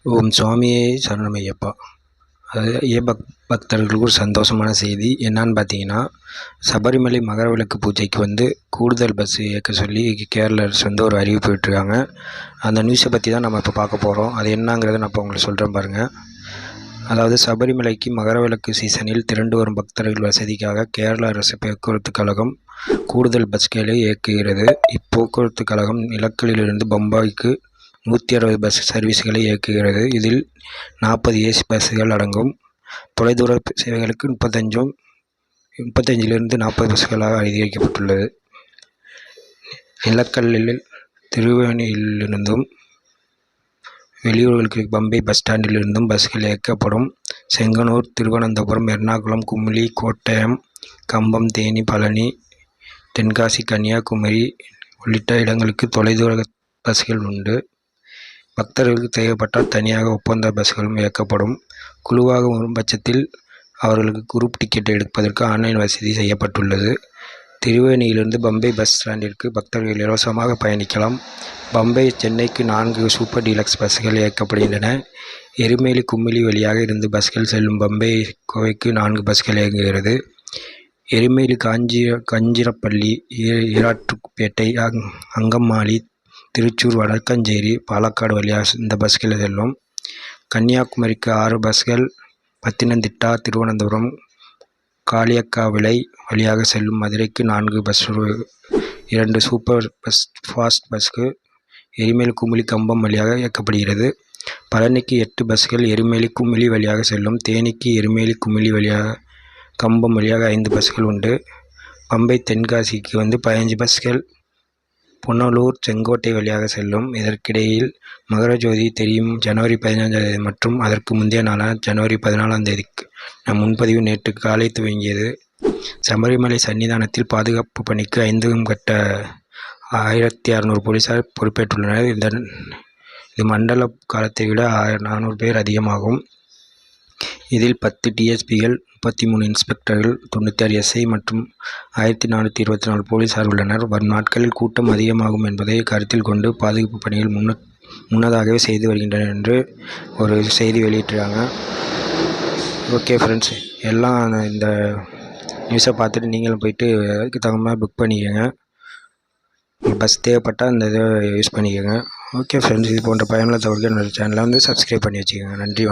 ஓம் சுவாமியே சரணமையப்பா. அதாவது பக்தர்களுக்கு ஒரு சந்தோஷமான செய்தி என்னன்னு பார்த்தீங்கன்னா, சபரிமலை மகரவிளக்கு பூஜைக்கு கூடுதல் பஸ் இயக்க சொல்லி கேரள அரசு ஒரு அறிவிப்பு விட்டுருக்காங்க. அந்த நியூஸை பற்றி தான் நம்ம இப்போ பார்க்க போகிறோம். அது என்னங்கிறத நான் இப்போ உங்களுக்கு சொல்கிறேன் பாருங்கள். அதாவது சபரிமலைக்கு மகரவிளக்கு சீசனில் திரண்டு வரும் பக்தர்கள் வசதிக்காக கேரள அரசு போக்குவரத்து கழகம் கூடுதல் பஸ்களை இயக்குகிறது. இப்போக்குவரத்து கழகம் நிலக்கலிலிருந்து பம்பாய்க்கு 160 பஸ் சர்வீஸ்களை இயக்குகிறது. இதில் 40 ஏசி பஸ்கள் அடங்கும். தொலைதூர சேவைகளுக்கு 35லிருந்து 40 பஸ்களாக அதிகரிக்கப்பட்டுள்ளது. நிலக்கல்லில் திருவேணியிலிருந்தும் வெளியூர்களுக்கு பம்பை பஸ் ஸ்டாண்டிலிருந்தும் பஸ்கள் இயக்கப்படும். செங்கனூர், திருவனந்தபுரம், எர்ணாகுளம், குமுளி, கோட்டயம், கம்பம், தேனி, பழனி, தென்காசி, கன்னியாகுமரி உள்ளிட்ட இடங்களுக்கு தொலைதூர பஸ்கள் உண்டு. பக்தர்களுக்கு தேவைப்பட்டால் தனியாக ஒப்பந்த பஸ்களும் இயக்கப்படும். குழுவாக வரும் பட்சத்தில் அவர்களுக்கு குரூப் டிக்கெட் எடுப்பதற்கு ஆன்லைன் வசதி செய்யப்பட்டுள்ளது. திருவேணியிலிருந்து பம்பை பஸ் ஸ்டாண்டிற்கு பக்தர்கள் இலவசமாக பயணிக்கலாம். பம்பை, சென்னைக்கு 4 சூப்பர் டீலக்ஸ் பஸ்கள் இயக்கப்படுகின்றன. எருமேலி, குமுளி வழியாக இருந்து பஸ்கள் செல்லும். பம்பை, கோவைக்கு 4 பஸ்கள் இயங்குகிறது. எருமேலி, காஞ்சிரப்பள்ளி, ஈராட்டுப்பேட்டை, அங்கமாலி, திருச்சூர், வடக்கஞ்சேரி, பாலக்காடு வழியாக இந்த பஸ்கள் செல்லும். கன்னியாகுமரிக்கு 6 பஸ்கள், பத்தினந்திட்டா, திருவனந்தபுரம், காளியக்காவிளை வழியாக செல்லும். மதுரைக்கு 4 பஸ், 2 சூப்பர் பஸ் ஃபாஸ்ட் பஸ்கு எருமேலி, குமுளி, கம்பம் வழியாக இயக்கப்படுகிறது. பழனிக்கு 8 பஸ்கள் எருமேலி, குமுளி வழியாக செல்லும். தேனிக்கு எருமேலி, குமுளி வழியாக கம்பம் வழியாக 5 பஸ்கள் உண்டு. பம்பை, தென்காசிக்கு 15 பஸ்கள் புனலூர், செங்கோட்டை வழியாக செல்லும். இதற்கிடையில் மகரஜோதி தெரியும் ஜனவரி 15 மற்றும் அதற்கு முந்தைய நாளான ஜனவரி 14 முன்பதிவு நேற்று காலை துவங்கியது. சபரிமலை சன்னிதானத்தில் பாதுகாப்பு பணிக்கு 5ம் கட்ட 1600 போலீசார் பொறுப்பேற்றுள்ளனர். இது மண்டல காலத்தை விட 400 பேர் அதிகமாகும். இதில் 10 டிஎஸ்பிகள், 33 இன்ஸ்பெக்டர்கள், 96 எஸ்ஐ மற்றும் 1424 போலீசார் உள்ளனர். வரும் நாட்களில் கூட்டம் அதிகமாகும் என்பதை கருத்தில் கொண்டு பாதுகாப்பு பணிகள் முன்னதாகவே செய்து வருகின்றனர் என்று ஒரு செய்தி வெளியிட்டிருக்காங்க. ஓகே ஃப்ரெண்ட்ஸ், எல்லாம் இந்த நியூஸை பார்த்துட்டு நீங்களும் போயிட்டு அதுக்கு தகுந்த மாதிரி புக் பண்ணிக்கோங்க. பஸ் தேவைப்பட்டால் இந்த இதை யூஸ் பண்ணிக்கோங்க. ஓகே ஃப்ரெண்ட்ஸ், இது போன்ற பயனுள்ள தகவல்கள் என்னோட சேனலை சப்ஸ்கிரைப் பண்ணி வச்சுக்கோங்க. நன்றி.